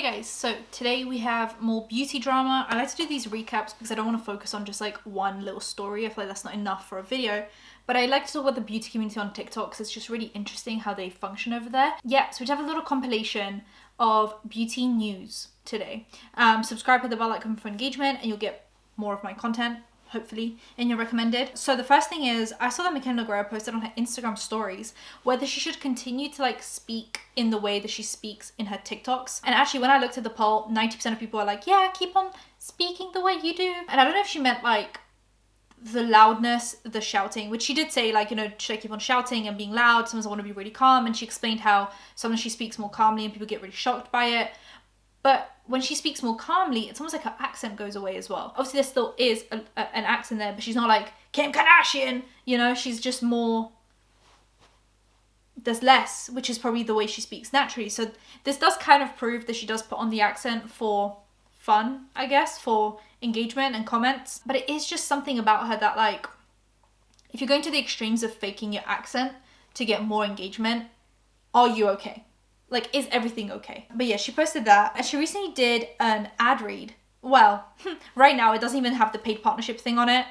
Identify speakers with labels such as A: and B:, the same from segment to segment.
A: Hey guys, so today we have more beauty drama. I like to do these recaps because I don't want to focus on just like one little story. I feel like that's not enough for a video. But I like to talk about the beauty community on TikTok because it's just really interesting how they function over there. Yeah, so we have a little compilation of beauty news today. Subscribe, hit the bell icon for engagement and you'll get more of my content, hopefully, in your recommended. So the first thing is, I saw that Mikayla Nogueira posted on her Instagram stories whether she should continue to like speak in the way that she speaks in her TikToks. And actually, when I looked at the poll, 90% of people are like, yeah, keep on speaking the way you do. And I don't know if she meant like the loudness, the shouting, which she did say, like, you know, should I keep on shouting and being loud? Sometimes I want to be really calm. And she explained how sometimes she speaks more calmly and people get really shocked by it. But when she speaks more calmly, it's almost like her accent goes away as well. Obviously, there still is an accent there, but she's not like Kim Kardashian, you know? She's just more, there's less, which is probably the way she speaks naturally. So this does kind of prove that she does put on the accent for fun, I guess, for engagement and comments. But it is just something about her that, like, if you're going to the extremes of faking your accent to get more engagement, are you okay? Like, is everything okay? But yeah, she posted that. And she recently did an ad read. Well, right now it doesn't even have the paid partnership thing on it.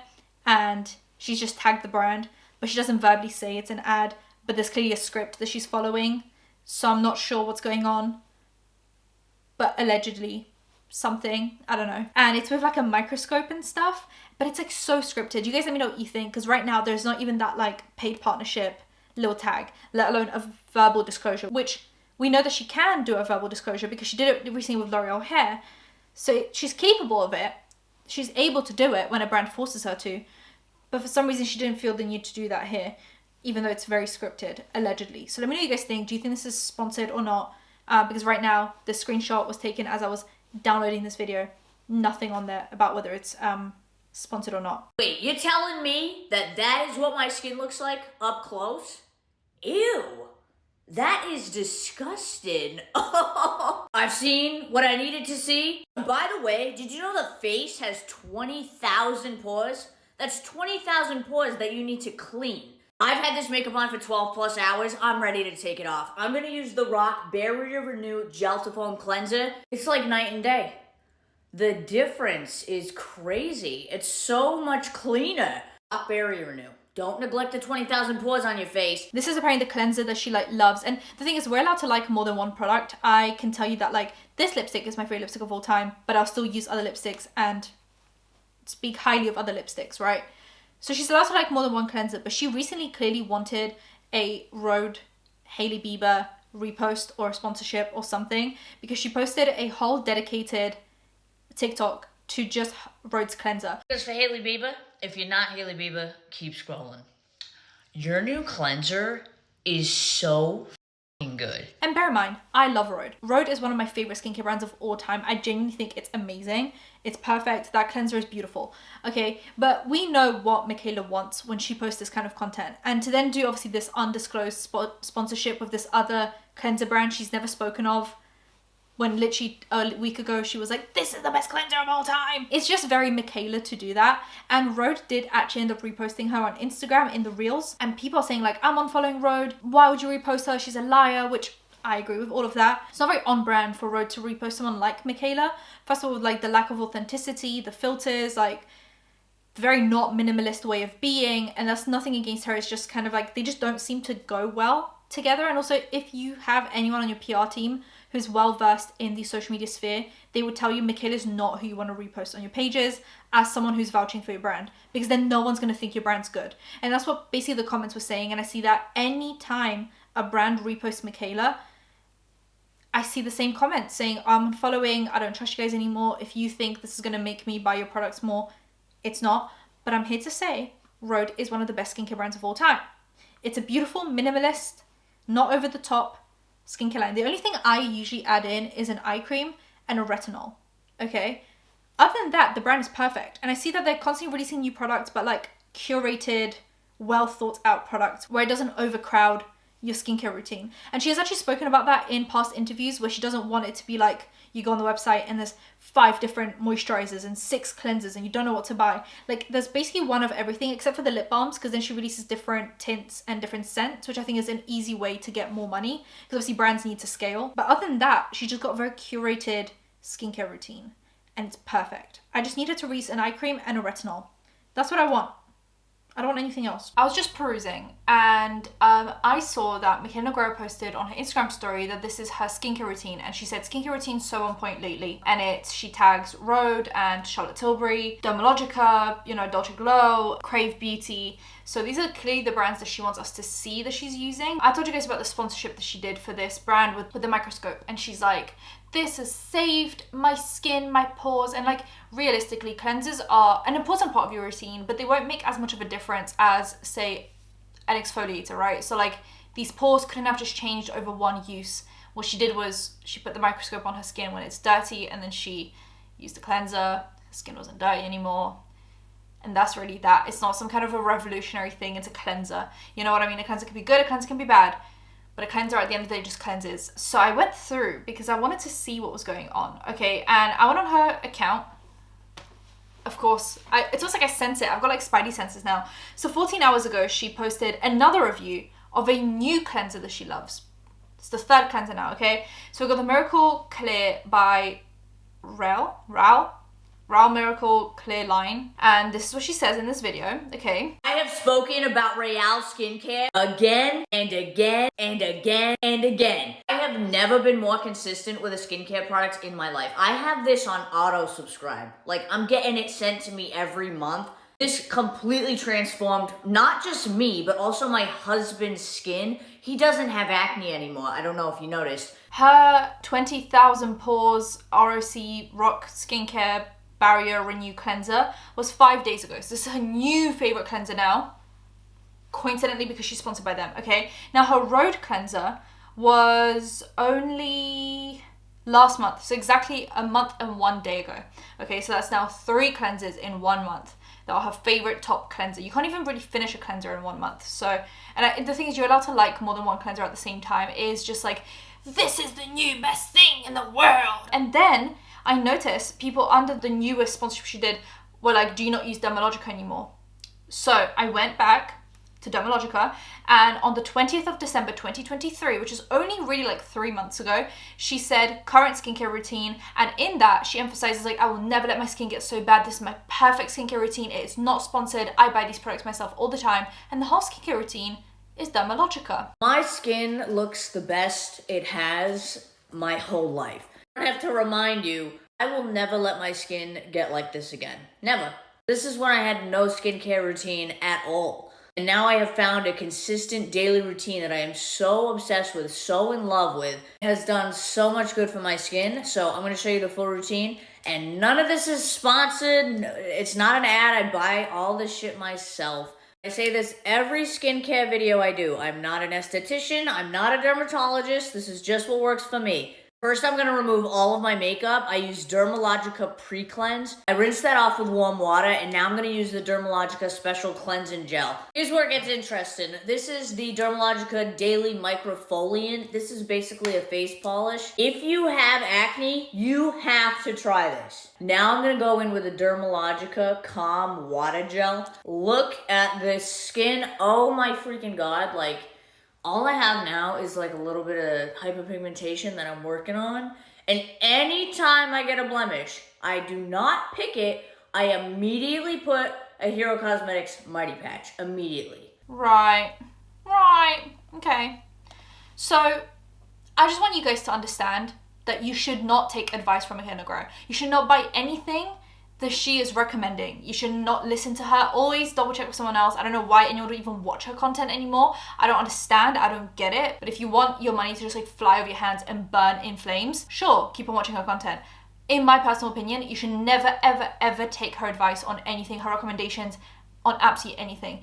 A: And she's just tagged the brand. But she doesn't verbally say it's an ad. But there's clearly a script that she's following. So I'm not sure what's going on. But allegedly something. I don't know. And it's with like a microscope and stuff. But it's like so scripted. You guys let me know what you think. Because right now there's not even that like paid partnership little tag. Let alone a verbal disclosure. Which we know that she can do a verbal disclosure because she did it recently with L'Oreal hair. So she's capable of it. She's able to do it when a brand forces her to. But for some reason, she didn't feel the need to do that here, even though it's very scripted, allegedly. So let me know what you guys think. Do you think this is sponsored or not? Because right now, the screenshot was taken as I was downloading this video. Nothing on there about whether it's sponsored or not.
B: Wait, you're telling me that that is what my skin looks like up close? Ew. That is disgusting. I've seen what I needed to see. By the way, did you know the face has 20,000 pores? That's 20,000 pores that you need to clean. I've had this makeup on for 12 plus hours. I'm ready to take it off. I'm gonna use the Rock Barrier Renew Gel to Foam Cleanser. It's like night and day. The difference is crazy. It's so much cleaner. Rock Barrier Renew. Don't neglect the 20,000 pores on your face.
A: This is apparently the cleanser that she like loves. And the thing is, we're allowed to like more than one product. I can tell you that like this lipstick is my favorite lipstick of all time, but I'll still use other lipsticks and speak highly of other lipsticks, right? So she's allowed to like more than one cleanser, but she recently clearly wanted a Rhode Hailey Bieber repost or a sponsorship or something because she posted a whole dedicated TikTok to just Rhode's cleanser.
B: Just for Hailey Bieber, if you're not Hailey Bieber, keep scrolling. Your new cleanser is so f***ing good.
A: And bear in mind, I love Rhode. Rhode is one of my favorite skincare brands of all time. I genuinely think it's amazing. It's perfect. That cleanser is beautiful. Okay, but we know what Mikayla wants when she posts this kind of content. And to then do obviously this undisclosed sponsorship with this other cleanser brand she's never spoken of, when literally a week ago she was like, this is the best cleanser of all time. It's just very Mikayla to do that. And Rhode did actually end up reposting her on Instagram in the reels. And people are saying like, I'm unfollowing Rhode. Why would you repost her? She's a liar, which I agree with all of that. It's not very on brand for Rhode to repost someone like Mikayla. First of all, with like the lack of authenticity, the filters, like the very not minimalist way of being. And that's nothing against her. It's just kind of like, they just don't seem to go well together. And also, if you have anyone on your PR team who's well versed in the social media sphere, they would tell you Mikayla's not who you want to repost on your pages as someone who's vouching for your brand, because then no one's going to think your brand's good. And that's what basically the comments were saying. And I see that anytime a brand reposts Mikayla, I see the same comments saying, I'm following, I don't trust you guys anymore. If you think this is going to make me buy your products more, it's not. But I'm here to say Rhode is one of the best skincare brands of all time. It's a beautiful, minimalist, not over the top skincare line. The only thing I usually add in is an eye cream and a retinol, okay? Other than that, the brand is perfect. And I see that they're constantly releasing new products, but like curated, well thought out products where it doesn't overcrowd your skincare routine. And she has actually spoken about that in past interviews, where she doesn't want it to be like you go on the website and there's 5 different moisturizers and 6 cleansers and you don't know what to buy. Like, there's basically one of everything except for the lip balms, because then she releases different tints and different scents, which I think is an easy way to get more money, because obviously brands need to scale. But other than that, she just got a very curated skincare routine and it's perfect. I just needed to release an eye cream and a retinol. That's what I want. I don't want anything else. I was just perusing and I saw that Mikayla Nogueira posted on her Instagram story that this is her skincare routine, and she said skincare routine's so on point lately, and she tags Rhode and Charlotte Tilbury, Dermalogica, you know, Dolce Glow, Crave Beauty. So these are clearly the brands that she wants us to see that she's using. I told you guys about the sponsorship that she did for this brand with the microscope, and she's like, this has saved my skin, my pores, and like realistically, cleansers are an important part of your routine, but they won't make as much of a difference as, say, an exfoliator, right? So like these pores couldn't have just changed over one use. What she did was she put the microscope on her skin when it's dirty, and then she used the cleanser. Her skin wasn't dirty anymore. And that's really that. It's not some kind of a revolutionary thing. It's a cleanser. You know what I mean? A cleanser can be good, a cleanser can be bad. But a cleanser at the end of the day just cleanses. So I went through because I wanted to see what was going on. Okay, and I went on her account. Of course, it's almost like I sense it. I've got like spidey senses now. So 14 hours ago, she posted another review of a new cleanser that she loves. It's the 3rd cleanser now, okay? So we've got the Miracle Clear by Rao Miracle Clear Line. And this is what she says in this video, okay?
B: I have spoken about Real Skincare again and again and again and again. I have never been more consistent with a skincare product in my life. I have this on auto subscribe. Like, I'm getting it sent to me every month. This completely transformed not just me, but also my husband's skin. He doesn't have acne anymore. I don't know if you noticed.
A: Her 20,000 Pores ROC Rock Skincare Barrier Renew Cleanser was 5 days ago. So this is her new favorite cleanser now. Coincidentally, because she's sponsored by them, okay? Now her Rhode cleanser was only last month. So exactly a month and 1 day ago. Okay, so that's now 3 cleansers in 1 month. That are her favorite top cleanser. You can't even really finish a cleanser in 1 month. So, and the thing is, you're allowed to like more than one cleanser at the same time. It is just like, this is the new best thing in the world. And then I noticed people under the newest sponsorship she did were like, do you not use Dermalogica anymore? So I went back to Dermalogica, and on the 20th of December 2023, which is only really like 3 months ago, she said current skincare routine, and in that she emphasizes like, I will never let my skin get so bad. This is my perfect skincare routine. It is not sponsored. I buy these products myself all the time, and the whole skincare routine is Dermalogica.
B: My skin looks the best it has my whole life. I have to remind you, I will never let my skin get like this again. Never. This is when I had no skincare routine at all. And now I have found a consistent daily routine that I am so obsessed with, so in love with. It has done so much good for my skin. So I'm going to show you the full routine. And none of this is sponsored. It's not an ad. I buy all this shit myself. I say this every skincare video I do. I'm not an esthetician. I'm not a dermatologist. This is just what works for me. First, I'm going to remove all of my makeup. I use Dermalogica Pre-Cleanse. I rinse that off with warm water, and now I'm going to use the Dermalogica Special Cleansing Gel. Here's where it gets interesting. This is the Dermalogica Daily Microfoliant. This is basically a face polish. If you have acne, you have to try this. Now I'm going to go in with the Dermalogica Calm Water Gel. Look at this skin. Oh my freaking God, like, all I have now is like a little bit of hyperpigmentation that I'm working on. And anytime I get a blemish, I do not pick it. I immediately put a Hero Cosmetics Mighty Patch. Immediately.
A: Right. Okay. So, I just want you guys to understand that you should not take advice from Mikayla Nogueira. You should not buy anything that she is recommending. You should not listen to her. Always double check with someone else. I don't know why anyone would even watch her content anymore. I don't understand. I don't get it. But if you want your money to just like fly over your hands and burn in flames, sure, keep on watching her content. In my personal opinion, you should never, ever, ever take her advice on anything, her recommendations on absolutely anything.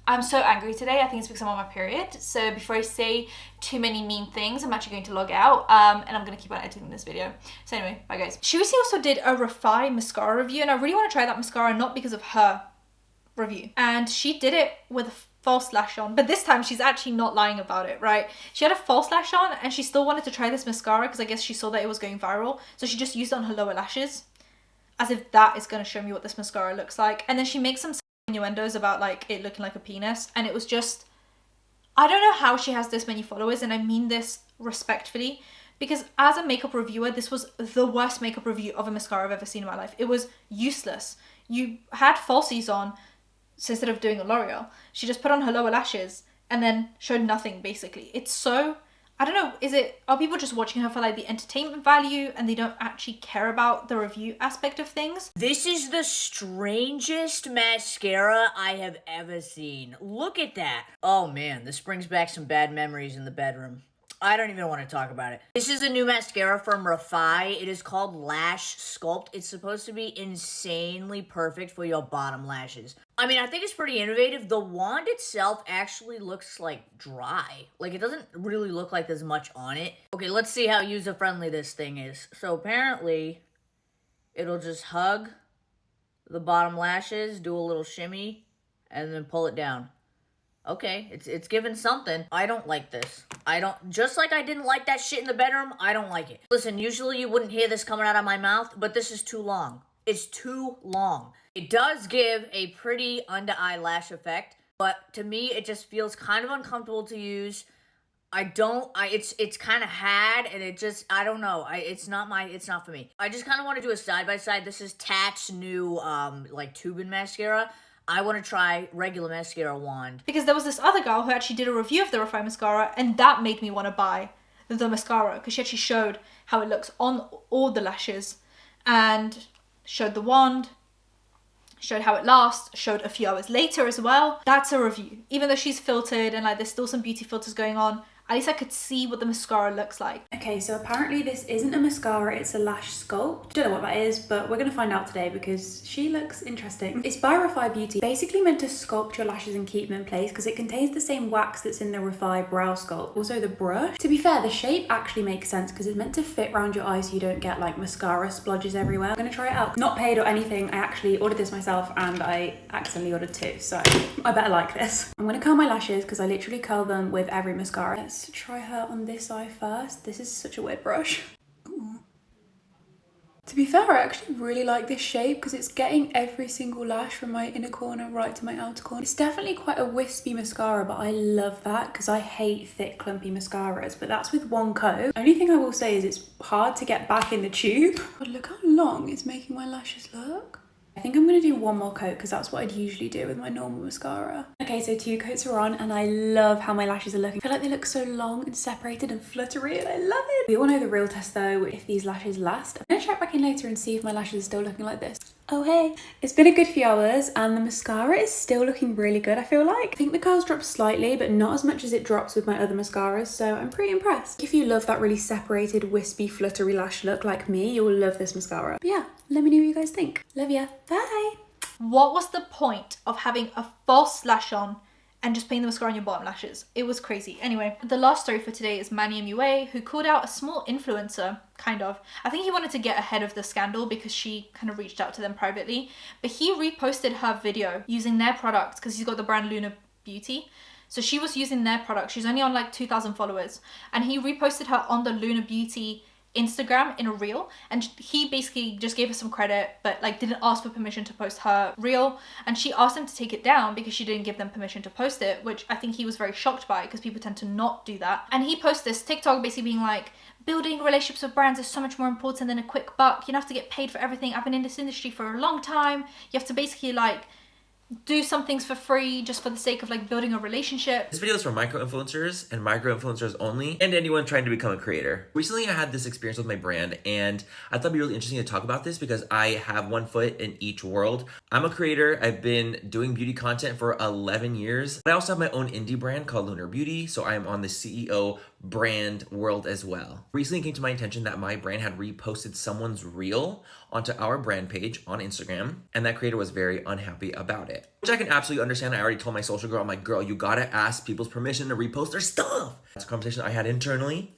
A: I'm so angry today. I think it's because I'm on my period. So before I say too many mean things, I'm actually going to log out and I'm going to keep on editing this video. So anyway, bye guys. She recently also did a Refi mascara review, and I really want to try that mascara, not because of her review. And she did it with false lash on, but this time she's actually not lying about it, right? She had a false lash on and she still wanted to try this mascara because I guess she saw that it was going viral. So she just used it on her lower lashes as if that is going to show me what this mascara looks like. And then she makes some innuendos about like it looking like a penis. And it was just, I don't know how she has this many followers, and I mean this respectfully, because as a makeup reviewer, this was the worst makeup review of a mascara I've ever seen in my life. It was useless. You had falsies on, so instead of doing a L'Oreal, she just put on her lower lashes and then showed nothing, basically. It's so, I don't know, are people just watching her for like the entertainment value and they don't actually care about the review aspect of things?
B: This is the strangest mascara I have ever seen. Look at that. Oh man, this brings back some bad memories in the bedroom. I don't even want to talk about it. This is a new mascara from Refi. It is called Lash Sculpt. It's supposed to be insanely perfect for your bottom lashes. I mean, I think it's pretty innovative. The wand itself actually looks like dry. Like, it doesn't really look like there's much on it. Okay, let's see how user-friendly this thing is. So apparently, it'll just hug the bottom lashes, do a little shimmy, and then pull it down. Okay, it's given something. I don't like this. Just like I didn't like that shit in the bedroom, I don't like it. Listen, usually you wouldn't hear this coming out of my mouth, but this is too long. It's too long. It does give a pretty under-eye lash effect, but to me, it just feels kind of uncomfortable to use. It's kind of had, and it just, I don't know. It's not for me. I just kind of want to do a side-by-side. This is Tat's new, like, tubing mascara. I want to try regular mascara wand.
A: Because there was this other girl who actually did a review of the Refi mascara, and that made me want to buy the mascara, because she actually showed how it looks on all the lashes, and showed the wand, showed how it lasts, showed a few hours later as well. That's a review. Even though she's filtered and like there's still some beauty filters going on, at least I could see what the mascara looks like.
C: Okay, so apparently this isn't a mascara, it's a lash sculpt. Don't know what that is, but we're gonna find out today because she looks interesting. It's by Refi Beauty, basically meant to sculpt your lashes and keep them in place because it contains the same wax that's in the Refi Brow Sculpt. Also the brush. To be fair, the shape actually makes sense because it's meant to fit around your eyes so you don't get like mascara splodges everywhere. I'm gonna try it out. Not paid or anything, I actually ordered this myself and I accidentally ordered two, so I better like this. I'm gonna curl my lashes because I literally curl them with every mascara. Let's try her on this eye first. This is such a weird brush. Ooh. To be fair, I actually really like this shape because it's getting every single lash from my inner corner right to my outer corner. It's definitely quite a wispy mascara, but I love that because I hate thick, clumpy mascaras, but that's with one coat. Only thing I will say is it's hard to get back in the tube. But look how long it's making my lashes look. I think I'm gonna do one more coat because that's what I'd usually do with my normal mascara. Okay, so 2 coats are on and I love how my lashes are looking. I feel like they look so long and separated and fluttery and I love it. We all know the real test though, if these lashes last. I'm gonna check back in later and see if my lashes are still looking like this. Oh hey, it's been a good few hours and the mascara is still looking really good, I feel like. I think the curls dropped slightly, but not as much as it drops with my other mascaras, so I'm pretty impressed. If you love that really separated, wispy, fluttery lash look like me, you'll love this mascara. But yeah, let me know what you guys think. Love ya, bye!
A: What was the point of having a false lash on and just putting the mascara on your bottom lashes? It was crazy. Anyway, the last story for today is Manny MUA, who called out a small influencer, kind of. I think he wanted to get ahead of the scandal because she kind of reached out to them privately. But he reposted her video using their products because he's got the brand Luna Beauty. So she was using their product. She's only on like 2,000 followers. And he reposted her on the Luna Beauty Instagram in a reel, and he basically just gave her some credit but like didn't ask for permission to post her reel, and she asked him to take it down because she didn't give them permission to post it, which I think he was very shocked by because people tend to not do that. And he posted this TikTok basically being like, building relationships with brands is so much more important than a quick buck. You don't have to get paid for everything. I've been in this industry for a long time. You have to basically like do some things for free just for the sake of like building a relationship.
D: This video is for micro-influencers and micro-influencers only, and anyone trying to become a creator. Recently, I had this experience with my brand, and I thought it'd be really interesting to talk about this because I have one foot in each world. I'm a creator. I've been doing beauty content for 11 years. I also have my own indie brand called Lunar Beauty, so I am on the CEO brand world as well. Recently, it came to my attention that my brand had reposted someone's reel onto our brand page on Instagram, and that creator was very unhappy about it. Which I can absolutely understand. I already told my social girl, I'm like, girl, you gotta ask people's permission to repost their stuff. That's a conversation I had internally,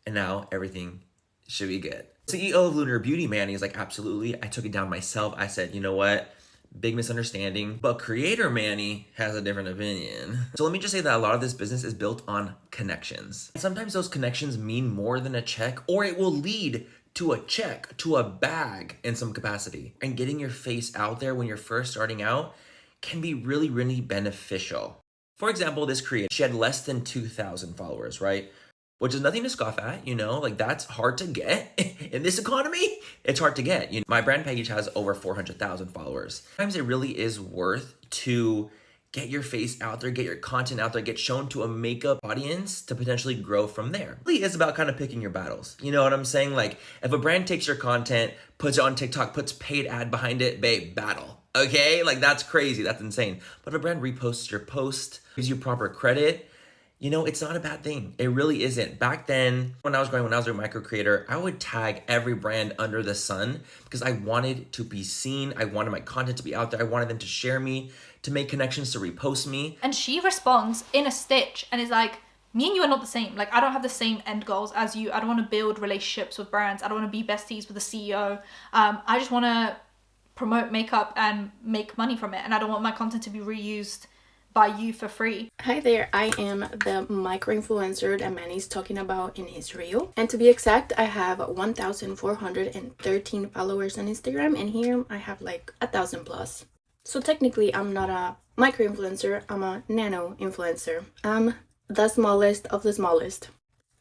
D: and now everything should be good. CEO of Lunar Beauty, Manny, is like, absolutely. I took it down myself. I said, you know what? big misunderstanding. But creator Manny has a different opinion. So let me just say that a lot of this business is built on connections. Sometimes those connections mean more than a check, or it will lead to a check, to a bag in some capacity. And getting your face out there when you're first starting out can be really, really beneficial. For example, this creator, she had less than 2,000 followers, right? Which is nothing to scoff at, you know, like that's hard to get in this economy. It's hard to get. You know, my brand page has over 400,000 followers. Sometimes it really is worth to get your face out there, get your content out there, get shown to a makeup audience to potentially grow from there. It really is about kind of picking your battles. You know what I'm saying? Like if a brand takes your content, puts it on TikTok, puts paid ad behind it, babe, battle. Okay? Like that's crazy. That's insane. But if a brand reposts your post, gives you proper credit, you know, it's not a bad thing. It really isn't. Back then, when I was a micro creator, I would tag every brand under the sun because I wanted to be seen. I wanted my content to be out there. I wanted them to share me, to make connections, to repost me.
A: And she responds in a stitch and is like, me and you are not the same. Like, I don't have the same end goals as you. I don't want to build relationships with brands. I don't want to be besties with the CEO. I just want to promote makeup and make money from it. And I don't want my content to be reused by you for free.
E: Hi there, I am the micro influencer that Manny's talking about in his reel. And to be exact, I have 1,413 followers on Instagram, and here I have like 1,000 plus. So technically I'm not a micro influencer, I'm a nano influencer. I'm the smallest of the smallest.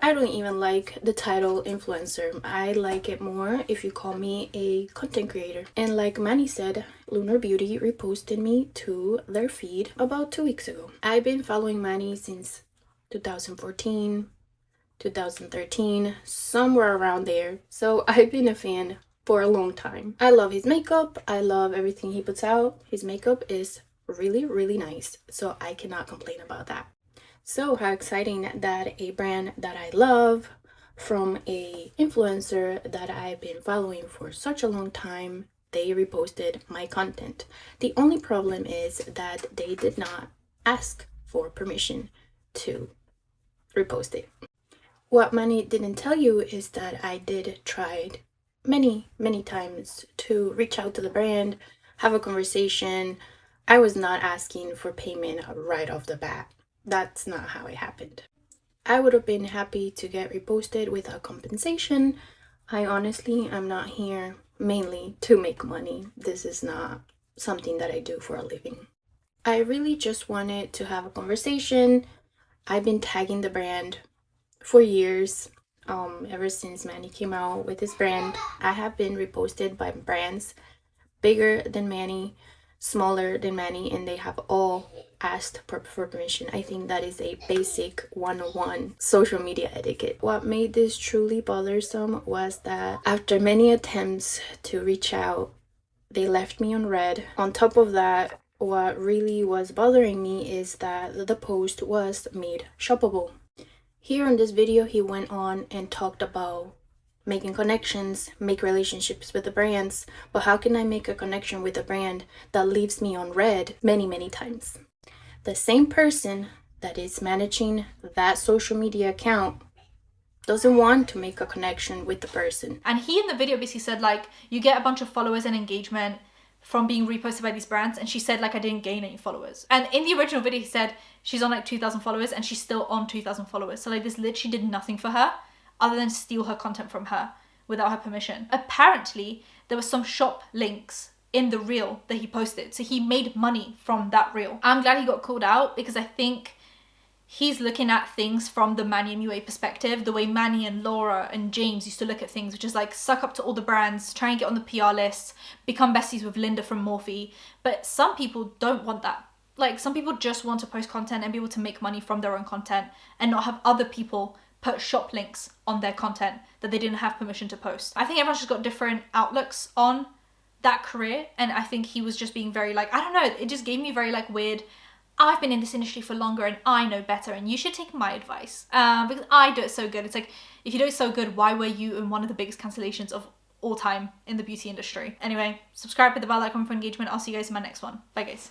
E: I don't even like the title influencer. I like it more if you call me a content creator. And like Manny said, Lunar Beauty reposted me to their feed about 2 weeks ago. I've been following Manny since 2014, 2013, somewhere around there. So I've been a fan for a long time. I love his makeup. I love everything he puts out. His makeup is really, really nice. So I cannot complain about that. So how exciting that a brand that I love from a influencer that I've been following for such a long time, they reposted my content. The only problem is that they did not ask for permission to repost it. What Manny didn't tell you is that I did try many times to reach out to the brand, have a conversation. I was not asking for payment right off the bat. That's not how it happened. I would have been happy to get reposted without compensation. I honestly am not here mainly to make money. This is not something that I do for a living. I really just wanted to have a conversation. I've been tagging the brand for years. Ever since Manny came out with his brand, I have been reposted by brands bigger than Manny, smaller than Manny, and they have all asked for permission. I think that is a basic 101 social media etiquette. What made this truly bothersome was that after many attempts to reach out, they left me on red. On top of that, what really was bothering me is that the post was made shoppable. Here in this video, he went on and talked about making connections, make relationships with the brands, but how can I make a connection with a brand that leaves me on red many times? The same person that is managing that social media account doesn't want to make a connection with the person.
A: And he in the video basically said like, you get a bunch of followers and engagement from being reposted by these brands, and she said like, I didn't gain any followers. And in the original video he said she's on like 2,000 followers and she's still on 2,000 followers. So like this literally did nothing for her other than steal her content from her without her permission. Apparently there were some shop links in the reel that he posted, so he made money from that reel. I'm glad he got called out because I think he's looking at things from the Manny MUA perspective, the way Manny and Laura and James used to look at things, which is like suck up to all the brands, try and get on the PR list, become besties with Linda from Morphe. But some people don't want that. Like some people just want to post content and be able to make money from their own content and not have other people put shop links on their content that they didn't have permission to post. I think everyone's just got different outlooks on that career, and I think he was just being very like, I don't know, it just gave me very like weird, I've been in this industry for longer and I know better and you should take my advice because I do it so good. It's like, if you do it so good, why were you in one of the biggest cancellations of all time in the beauty industry? Anyway, subscribe, hit the bell icon for engagement. I'll see you guys in my next one. Bye guys.